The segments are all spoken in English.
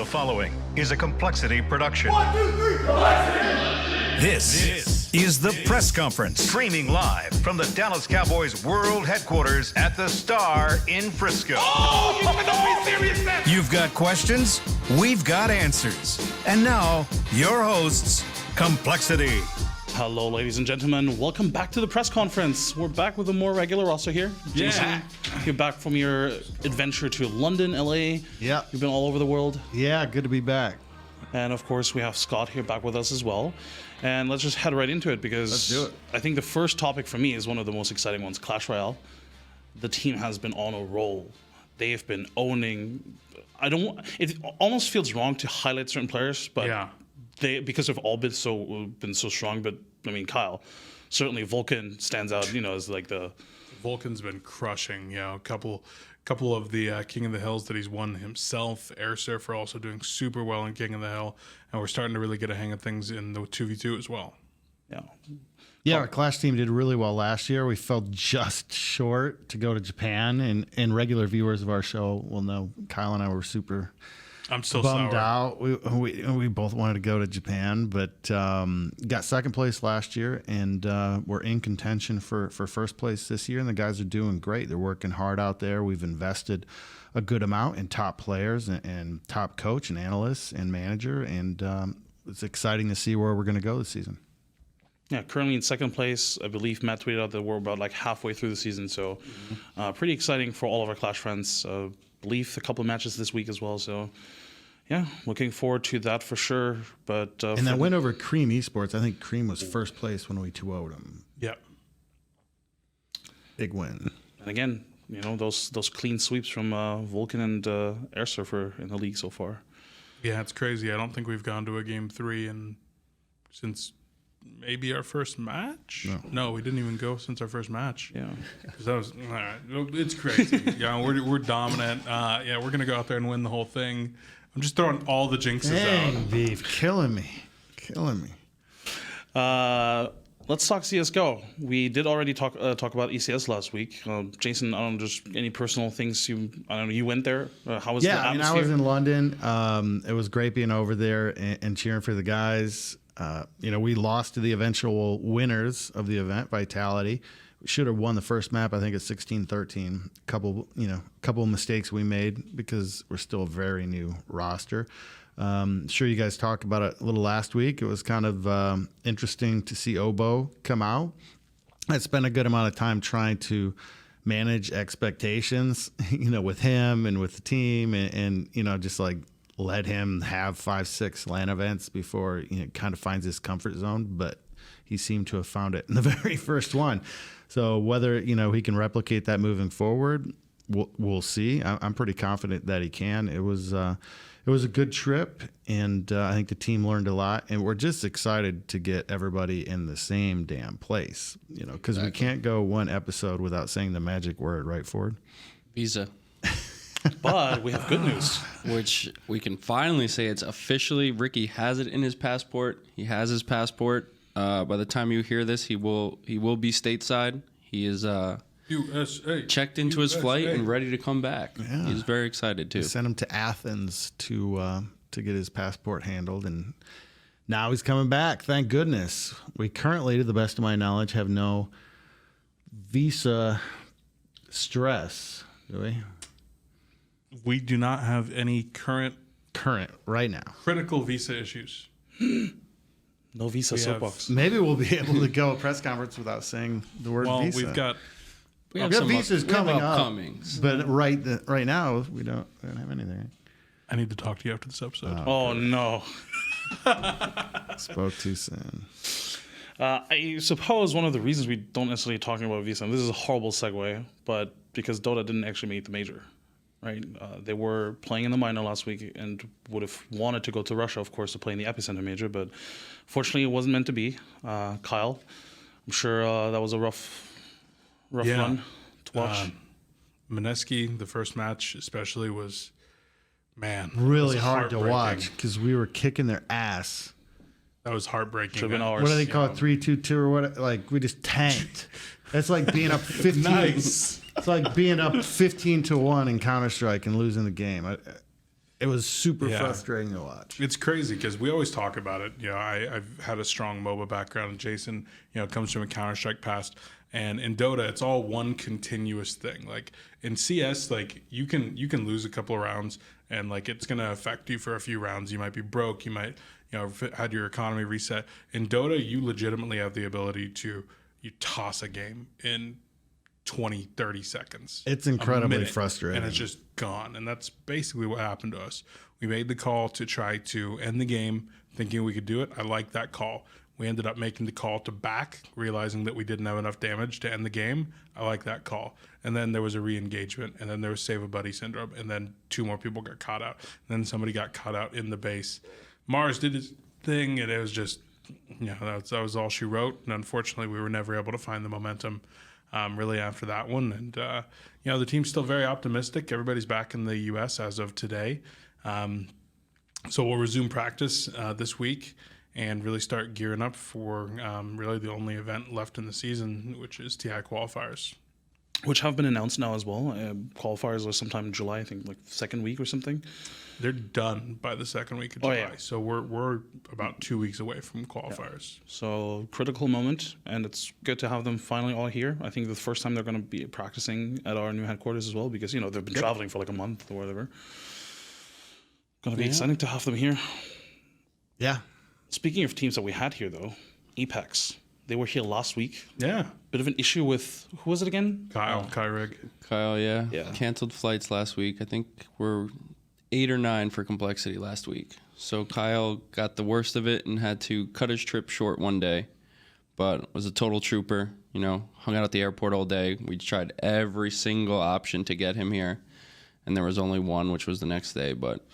The following is a Complexity production. 1, 2, 3, Complexity! This is the press conference, streaming live from the Dallas Cowboys World Headquarters at the Star in Frisco. Oh, you don't be serious, man! You've got questions, we've got answers. And now, your hosts, Complexity. Hello, ladies and gentlemen. Welcome back to the press conference. We're back with a more regular roster here. Jason, you're back from your adventure to London, LA. Yeah. You've been all over the world. Yeah, good to be back. And of course, we have Scott here back with us as well. And let's just head right into it because Let's do it. I think the first topic for me is one of the most exciting ones, Clash Royale. The team has been on a roll. They have been owning. It almost feels wrong to highlight certain players, but because they've all been so strong. But I mean, Kyle, certainly Vulcan stands out. As like the Vulcan's been crushing. A couple of the King of the Hills that he's won himself. Air Surfer also doing super well in King of the Hill, and we're starting to really get a hang of things in the 2v2 as well. Yeah, our Clash team did really well last year. We fell just short to go to Japan, and regular viewers of our show will know Kyle and I were super I'm still bummed sour. out. We both wanted to go to Japan, but got second place last year, and we're in contention for first place this year. And the guys are doing great. They're working hard out there. We've invested a good amount in top players and top coach and analysts and manager, and it's exciting to see where we're going to go this season. Yeah, currently in second place. I believe Matt tweeted out that we're about like halfway through the season, so pretty exciting for all of our Clash friends. I believe a couple of matches this week as well, so yeah, looking forward to that for sure. But and that win over Cream Esports, I think Cream was first place when we 2-0'd them. Yep. Big win. And again, those clean sweeps from Vulcan and Air Surfer in the league so far. Yeah, it's crazy. I don't think we've gone to a game 3 since maybe our first match. No, we didn't even go since our first match. Yeah, because that was it's crazy. We're dominant. We're gonna go out there and win the whole thing. I'm just throwing all the jinxes Dang, out. Beef, killing me. Let's talk CS:GO. We did already talk about ECS last week. Jason, I don't know, just any personal things you went there. How was the atmosphere? I was in London. It was great being over there and cheering for the guys. We lost to the eventual winners of the event, Vitality. We should have won the first map. I think it's 16-13. Couple of mistakes we made because we're still a very new roster. Sure, you guys talked about it a little last week. It was kind of interesting to see Obo come out. I spent a good amount of time trying to manage expectations, with him and with the team, and just like let him have 5-6 LAN events before kind of finds his comfort zone. But he seemed to have found it in the very first one. So whether he can replicate that moving forward, we'll see. I'm pretty confident that he can. It was a good trip, and I think the team learned a lot. And we're just excited to get everybody in the same damn place, because we can't go one episode without saying the magic word, right, Ford? Visa. But we have good news. Which we can finally say it's officially. Ricky has it in his passport. He has his passport. By the time you hear this, he will be stateside. He is USA, checked into his flight and ready to come back. Yeah. He's very excited too. We sent him to Athens to get his passport handled, and now he's coming back. Thank goodness. We currently, to the best of my knowledge, have no visa stress. Do we? We do not have any current right now. critical visa issues. No visa soapbox. Maybe we'll be able to go a press conference without saying the word visa. We We have visas coming up, upcomings. but right now we don't have anything. I need to talk to you after this episode. Oh no. Spoke too soon. I suppose one of the reasons we don't necessarily talking about visa, and this is a horrible segue, but because Dota didn't actually make the major. Right, they were playing in the minor last week and would have wanted to go to Russia, of course, to play in the Epicenter major, but fortunately it wasn't meant to be. Kyle, I'm sure that was a rough run to watch. Mineski, the first match especially, was really hard to watch because we were kicking their ass. That was heartbreaking. Should have been ours. What do they call it? 3-2-2 or what? Like we just tanked. That's like being up 15. Nice. It's like being up 15-1 in Counter-Strike and losing the game. it was super frustrating to watch. It's crazy because we always talk about it. I've had a strong MOBA background, and Jason, comes from a Counter-Strike past. And in Dota, it's all one continuous thing. Like in CS, like you can lose a couple of rounds, and like it's gonna affect you for a few rounds. You might be broke. You might had your economy reset. In Dota, you legitimately have the ability to toss a game in 20, 30 seconds. It's incredibly frustrating. And it's just gone. And that's basically what happened to us. We made the call to try to end the game, thinking we could do it. I like that call. We ended up making the call to back, realizing that we didn't have enough damage to end the game. I like that call. And then there was a re-engagement, and then there was save a buddy syndrome, and then 2 more people got caught out. And then somebody got caught out in the base. Mars did his thing, and it was just, that was all she wrote. And unfortunately, we were never able to find the momentum really after that one. And, the team's still very optimistic. Everybody's back in the U.S. as of today. So we'll resume practice this week and really start gearing up for really the only event left in the season, which is TI qualifiers. Which have been announced now as well. Qualifiers are sometime in July, I think, like second week or something. They're done by the second week of July. Yeah. So we're about 2 weeks away from qualifiers. Yeah. So critical moment, and it's good to have them finally all here. I think the first time they're going to be practicing at our new headquarters as well, because, they've been traveling for like a month or whatever. Going to be exciting to have them here. Yeah. Speaking of teams that we had here, though, Apex. They were here last week. Yeah. Bit of an issue with, who was it again? Kyrig. Kyle, yeah. Yeah. Canceled flights last week. I think we're 8 or 9 for complexity last week. So Kyle got the worst of it and had to cut his trip short one day, but was a total trooper. Hung out at the airport all day. We tried every single option to get him here, and there was only one, which was the next day. But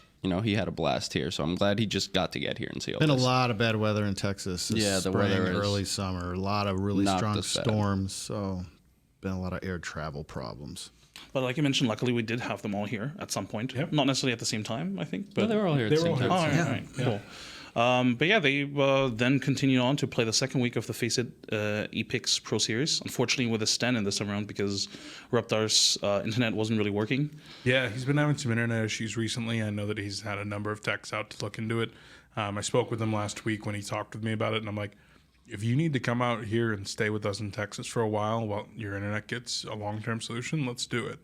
he had a blast here, so I'm glad he just got to get here and see all Been this. a lot of bad weather in Texas. The spring, weather is early summer, a lot of really not strong this bad. storms. So been a lot of air travel problems. But like you mentioned, luckily we did have them all here at some point. Yep. Not necessarily at the same time, I think. But No, they were all here at the same time. Oh, all right, cool. But yeah, they then continued on to play the second week of the Face It Epix Pro Series. Unfortunately, with a stand in this time around because Reptar's internet wasn't really working. Yeah, he's been having some internet issues recently. I know that he's had a number of techs out to look into it. I spoke with him last week when he talked with me about it, and I'm like, if you need to come out here and stay with us in Texas for a while your internet gets a long-term solution, let's do it.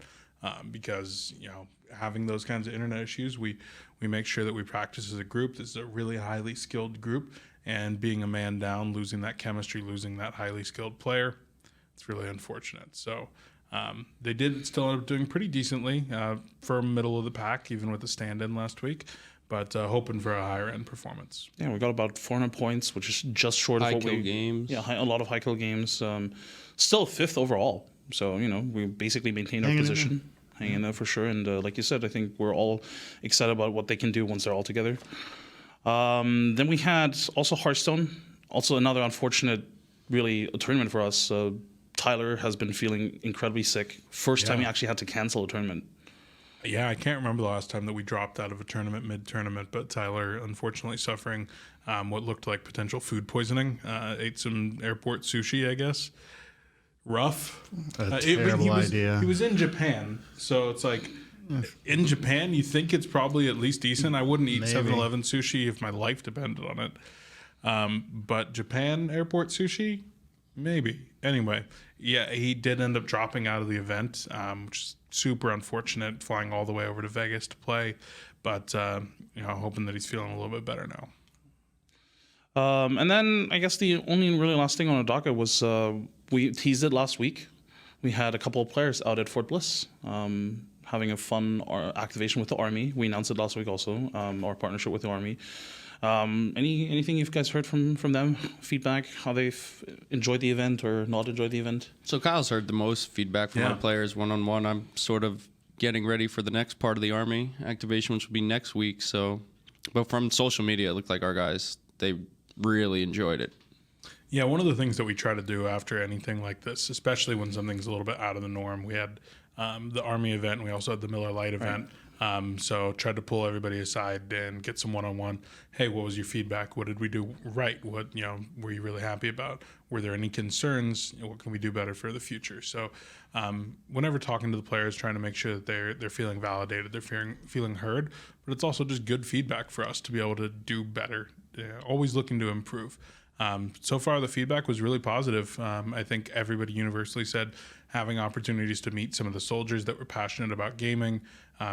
Because, having those kinds of internet issues, we make sure that we practice as a group. This is a really highly skilled group, and being a man down, losing that chemistry, losing that highly skilled player, it's really unfortunate. So they did still end up doing pretty decently for middle of the pack, even with the stand-in last week, but hoping for a higher-end performance. Yeah, we got about 400 points, which is just short of High what kill games. Yeah, a lot of high kill games. Still 5th overall. So, we basically maintained our position. Hanging in there for sure. And like you said, I think we're all excited about what they can do once they're all together. Then we had also Hearthstone. Also another unfortunate, really, tournament for us. Tyler has been feeling incredibly sick. First time he actually had to cancel a tournament. Yeah, I can't remember the last time that we dropped out of a tournament mid-tournament, but Tyler, unfortunately, suffering what looked like potential food poisoning. Ate some airport sushi, I guess. Rough. Terrible idea. He was in Japan, so it's like, in Japan, you think it's probably at least decent. I wouldn't eat 7-Eleven sushi if my life depended on it. But Japan airport sushi, maybe. Anyway, yeah, he did end up dropping out of the event, which is super unfortunate, flying all the way over to Vegas to play. But, hoping that he's feeling a little bit better now. And then I guess the only really last thing on the docket was we teased it last week. We had a couple of players out at Fort Bliss having a fun activation with the Army. We announced it last week also, our partnership with the Army. Anything you guys heard from them? Feedback, how they've enjoyed the event or not enjoyed the event? So Kyle's heard the most feedback from our players one-on-one. I'm sort of getting ready for the next part of the Army activation, which will be next week. But from social media, it looked like our guys, they really enjoyed it. Yeah, one of the things that we try to do after anything like this, especially when something's a little bit out of the norm, we had the Army event, and we also had the Miller Lite event. So tried to pull everybody aside and get some one-on-one. Hey, what was your feedback? What did we do right? What, were you really happy about? Were there any concerns? What can we do better for the future? So whenever talking to the players, trying to make sure that they're feeling validated, they're feeling heard, but it's also just good feedback for us to be able to do better, always looking to improve. So far, the feedback was really positive. I think everybody universally said having opportunities to meet some of the soldiers that were passionate about gaming,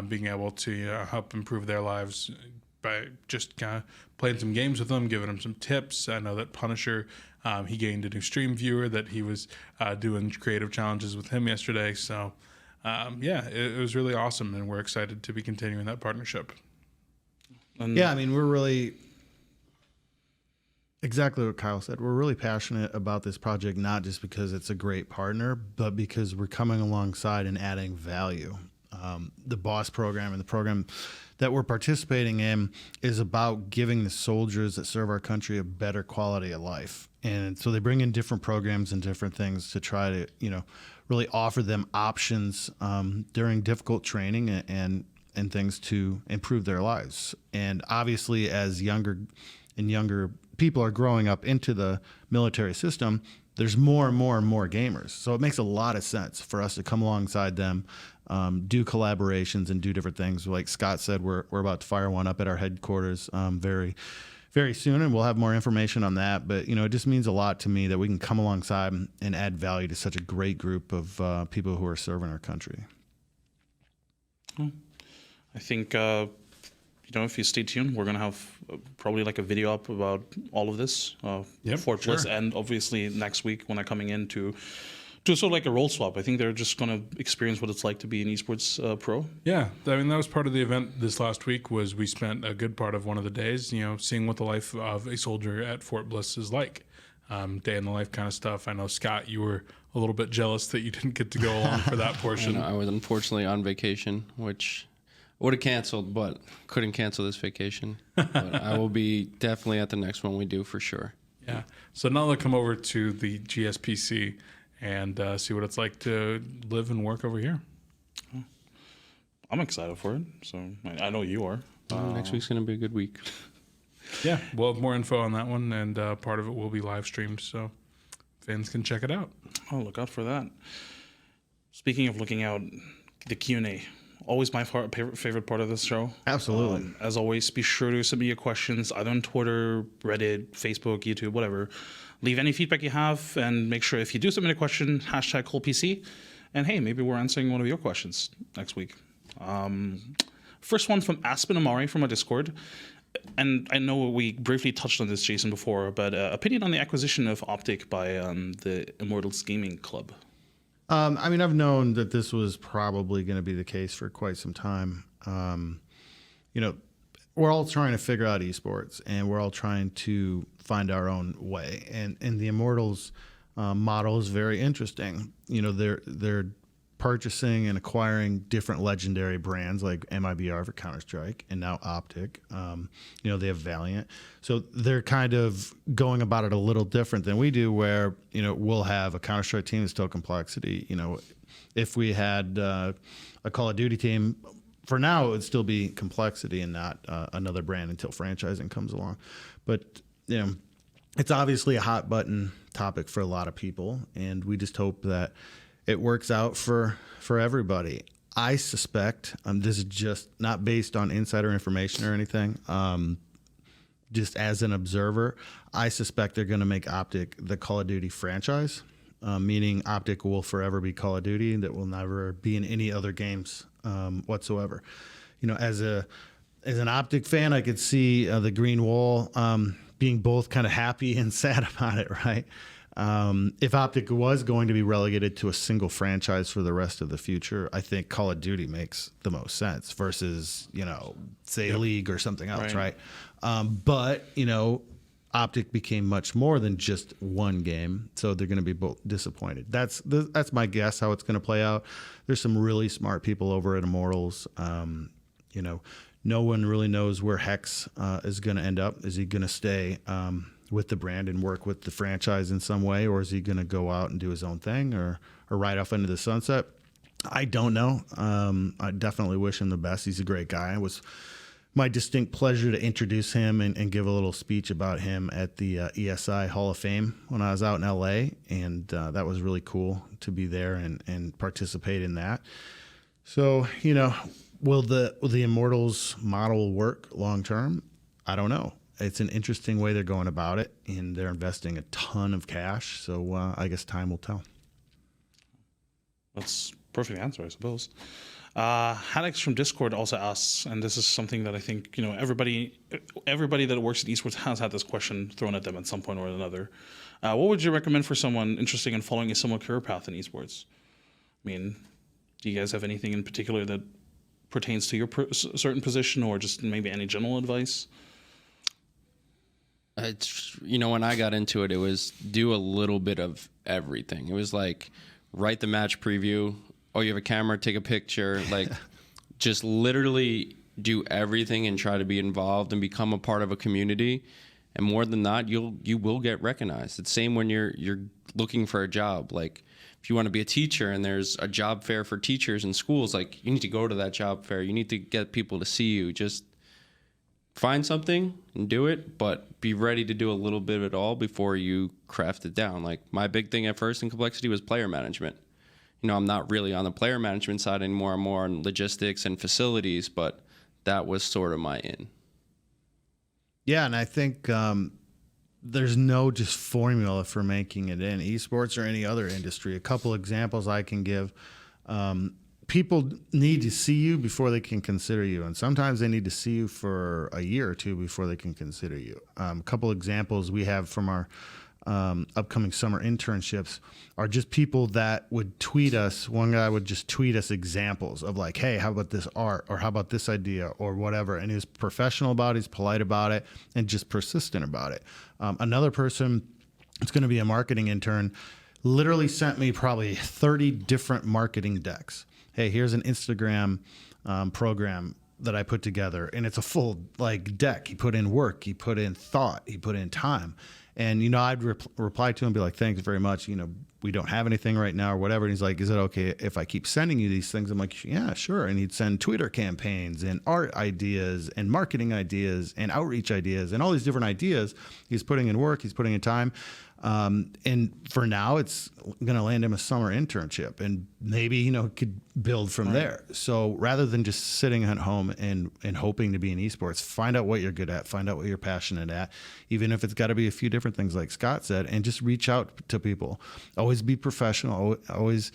being able to help improve their lives by just kind of playing some games with them, giving them some tips. I know that Punisher, he gained a new stream viewer that he was doing creative challenges with him yesterday. So, it was really awesome, and we're excited to be continuing that partnership. Yeah, I mean, we're really exactly what Kyle said. We're really passionate about this project, not just because it's a great partner, but because we're coming alongside and adding value. The BOSS program and the program that we're participating in is about giving the soldiers that serve our country a better quality of life. And so they bring in different programs and different things to try to, really offer them options during difficult training and things to improve their lives. And obviously, as younger people are growing up into the military system, there's more and more and more gamers. So it makes a lot of sense for us to come alongside them, do collaborations and do different things. Like Scott said, we're about to fire one up at our headquarters very, very soon, and we'll have more information on that. But, it just means a lot to me that we can come alongside and add value to such a great group of people who are serving our country. I think, if you stay tuned, we're going to have probably like a video up about all of this, Fort Bliss, and obviously next week when they're coming in to sort of like a role swap. I think they're just going to experience what it's like to be an esports pro. Yeah, I mean, that was part of the event this last week. Was we spent a good part of one of the days, seeing what the life of a soldier at Fort Bliss is like, day in the life kind of stuff. I know, Scott, you were a little bit jealous that you didn't get to go along for that portion. I was unfortunately on vacation, which would have canceled, but couldn't cancel this vacation. But I will be definitely at the next one we do for sure. Yeah. So now let's come over to the GSPC and see what it's like to live and work over here. I'm excited for it. So I know you are. Next week's going to be a good week. Yeah. We'll have more info on that one, and part of it will be live streamed, so fans can check it out. Oh, look out for that. Speaking of looking out, the Q&A. Always my favorite part of this show. Absolutely. As always, be sure to submit your questions either on Twitter, Reddit, Facebook, YouTube, whatever. Leave any feedback you have, and make sure if you do submit a question, #CoolPC. And hey, maybe we're answering one of your questions next week. First one from Aspen Amari from our Discord. And I know we briefly touched on this, Jason, before, but opinion on the acquisition of Optic by the Immortals Gaming Club. I mean, I've known that this was probably going to be the case for quite some time. We're all trying to figure out esports, and we're all trying to find our own way. And the Immortals model is very interesting. They're purchasing and acquiring different legendary brands like MIBR for Counter-Strike and now Optic. They have Valiant. So they're kind of going about it a little different than we do, where, we'll have a Counter-Strike team that's still Complexity. If we had a Call of Duty team, for now it would still be Complexity and not another brand until franchising comes along. But, it's obviously a hot button topic for a lot of people, and we just hope that it works out for everybody. I suspect, this is just not based on insider information or anything, just as an observer, I suspect they're going to make Optic the Call of Duty franchise, meaning Optic will forever be Call of Duty, that will never be in any other games whatsoever. As an Optic fan, I could see the Green Wall being both kind of happy and sad about it, right? If Optic was going to be relegated to a single franchise for the rest of the future, I think Call of Duty makes the most sense versus, say League or something else, right? But, Optic became much more than just one game, so they're going to be both disappointed. That's my guess how it's going to play out. There's some really smart people over at Immortals. No one really knows where Hex is going to end up. Is he going to stay with the brand and work with the franchise in some way, or is he going to go out and do his own thing or ride off into the sunset? I don't know. I definitely wish him the best. He's a great guy. It was my distinct pleasure to introduce him and give a little speech about him at the ESI Hall of Fame when I was out in LA. And that was really cool to be there and participate in that. So, will the Immortals model work long term? I don't know. It's an interesting way they're going about it, and they're investing a ton of cash. So I guess time will tell. That's a perfect answer, I suppose. Hanex from Discord also asks, and this is something that I think everybody that works in esports has had this question thrown at them at some point or another. What would you recommend for someone interested in following a similar career path in esports? I mean, do you guys have anything in particular that pertains to your certain position, or just maybe any general advice? It's, when I got into it, it was do a little bit of everything. It was like write the match preview. Oh, you have a camera, take a picture. Like just literally do everything and try to be involved and become a part of a community. And more than that, you will get recognized. It's the same when you're looking for a job. Like if you want to be a teacher and there's a job fair for teachers in schools, like you need to go to that job fair. You need to get people to see you. Just find something and do it, but be ready to do a little bit of it all before you craft it down. Like my big thing at first in Complexity was player management. I'm not really on the player management side anymore. I'm more on logistics and facilities, but that was sort of my in. Yeah, and I think there's no just formula for making it in esports or any other industry. A couple examples I can give. People need to see you before they can consider you. And sometimes they need to see you for a year or two before they can consider you. A couple examples we have from our upcoming summer internships are just people that would tweet us. One guy would just tweet us examples of like, hey, how about this art, or how about this idea, or whatever. And he was professional about it, he's polite about it, and just persistent about it. Another person, it's going to be a marketing intern, literally sent me probably 30 different marketing decks. Hey, here's an Instagram program that I put together, and it's a full deck. He put in work, he put in thought, he put in time. And, I'd reply to him and be like, thanks very much. We don't have anything right now or whatever. And he's like, is it okay if I keep sending you these things? I'm like, yeah, sure. And he'd send Twitter campaigns and art ideas and marketing ideas and outreach ideas and all these different ideas. He's putting in work, he's putting in time. And for now, it's going to land him a summer internship, and maybe, could build from there. So rather than just sitting at home and hoping to be in esports, find out what you're good at, find out what you're passionate at, even if it's got to be a few different things like Scott said, and just reach out to people. Always be professional. Always,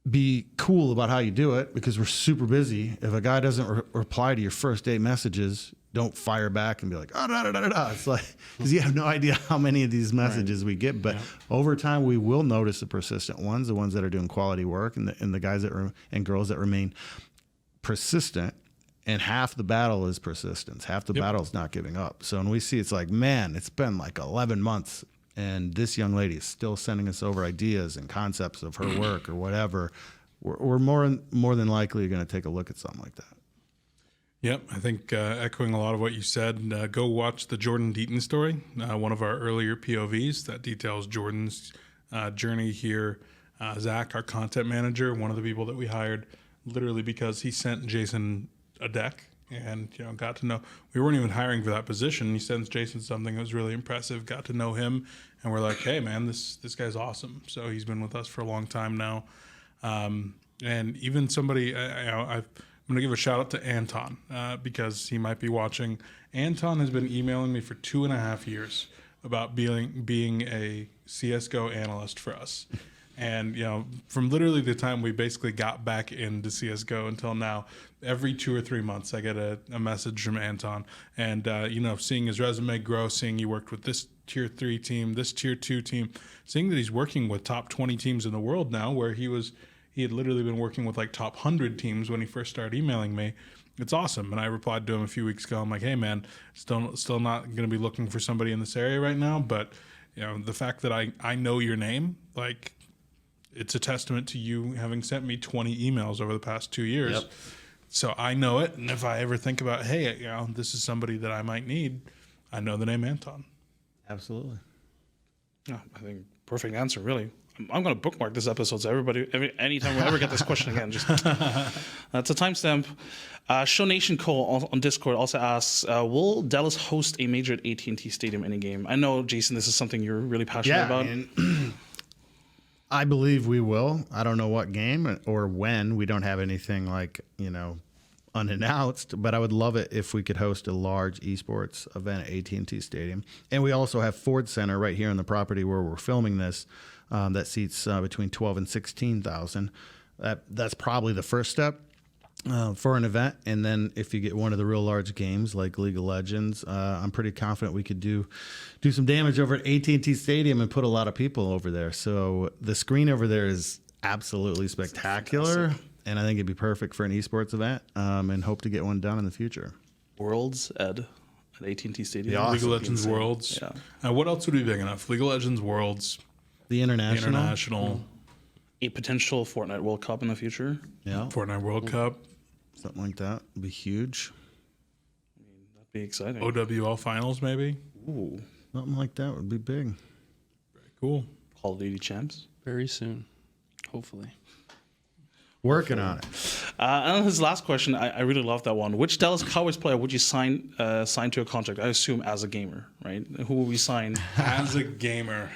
be cool about how you do it, because we're super busy. If a guy doesn't reply to your first 8 messages, don't fire back and be like, oh, da, da, da, da, da. It's like, because you have no idea how many of these messages we get. But over time, we will notice the persistent ones, the ones that are doing quality work, and the guys and girls that remain persistent. And half the battle is persistence. Half the battle is not giving up. So when we see, it's like, man, it's been like 11 months, and this young lady is still sending us over ideas and concepts of her work or whatever, we're more than likely going to take a look at something like that. Yep, I think echoing a lot of what you said, go watch the Jordan Deaton story, one of our earlier POVs that details Jordan's journey here. Zach, our content manager, one of the people that we hired literally because he sent Jason a deck and got to know. We weren't even hiring for that position. He sends Jason something that was really impressive, got to know him, and we're like, hey, man, this guy's awesome. So he's been with us for a long time now. And even somebody, I'm going to give a shout out to Anton because he might be watching. Anton has been emailing me for 2.5 years about being a CSGO analyst for us. And, from literally the time we basically got back into CSGO until now, every 2 or 3 months I get a message from Anton. And, seeing his resume grow, seeing he worked with this tier 3 team, this tier 2 team, seeing that he's working with top 20 teams in the world now, where he had literally been working with top 100 teams when he first started emailing me. It's awesome. And I replied to him a few weeks ago. I'm like, hey, man, still not going to be looking for somebody in this area right now. But, the fact that I know your name, it's a testament to you having sent me 20 emails over the past 2 years. Yep. So I know it. And if I ever think about, hey, this is somebody that I might need, I know the name Anton. Absolutely. Yeah, I think perfect answer, really. I'm going to bookmark this episode so anytime we ever get this question again, just that's a timestamp. Show Nation Cole on Discord also asks, will Dallas host a major at AT&T Stadium in a game? I know, Jason, this is something you're really passionate about. I believe we will. I don't know what game or when. We don't have anything like, unannounced, but I would love it if we could host a large esports event at AT&T Stadium. And we also have Ford Center right here on the property where we're filming this that seats between 12 and 16,000. That's probably the first step for an event. And then if you get one of the real large games like League of Legends, I'm pretty confident we could do some damage over at AT&T Stadium and put a lot of people over there. So the screen over there is absolutely spectacular. And I think it'd be perfect for an esports event, and hope to get one done in the future. Worlds at AT&T Stadium. Yeah, League of Legends Worlds. Yeah. What else would be big enough? League of Legends Worlds. The international. A potential Fortnite World Cup in the future. Yeah. Fortnite World Cup. Something like that would be huge. That'd be exciting. OWL Finals, maybe. Ooh. Something like that would be big. Very cool. Call of Duty champs. Very soon, hopefully. Working on it. And his last question, I really love that one. Which Dallas Cowboys player would you sign to a contract? I assume as a gamer, right? Who will we sign? As a gamer.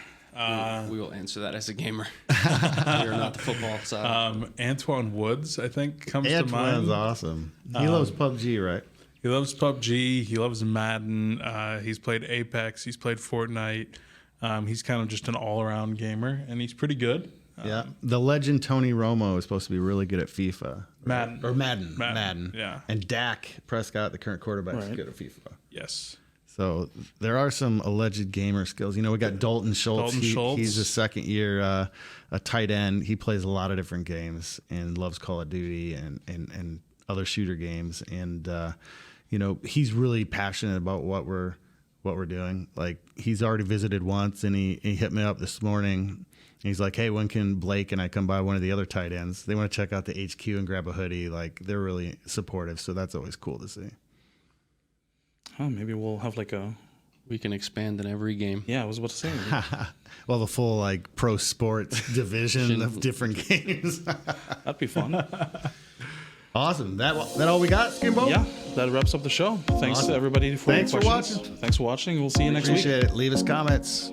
We will answer that as a gamer. We are not the football side. Antoine Woods, I think, comes to mind. Antoine's awesome. He loves PUBG, right? He loves PUBG. He loves Madden. He's played Apex. He's played Fortnite. He's kind of just an all-around gamer, and he's pretty good. Yeah. The legend Tony Romo is supposed to be really good at FIFA. Madden. Or Madden. Yeah. And Dak Prescott, the current quarterback, is good at FIFA. Yes. So there are some alleged gamer skills. We got Dalton Schultz. He's a second year a tight end. He plays a lot of different games and loves Call of Duty and other shooter games. And he's really passionate about what we're doing. Like, he's already visited once, and he hit me up this morning. He's like, hey, when can Blake and I come by one of the other tight ends? They want to check out the HQ and grab a hoodie. Like, they're really supportive, so that's always cool to see. Oh, maybe we'll have we can expand in every game. Yeah, I was about to say. Well, the full pro sports division of different games. That'd be fun. Awesome. That all we got, Skimbo? Yeah, that wraps up the show. Thanks to everybody for Thanks for questions. watching. Thanks for watching. We'll see you next week. Appreciate it. Leave us comments.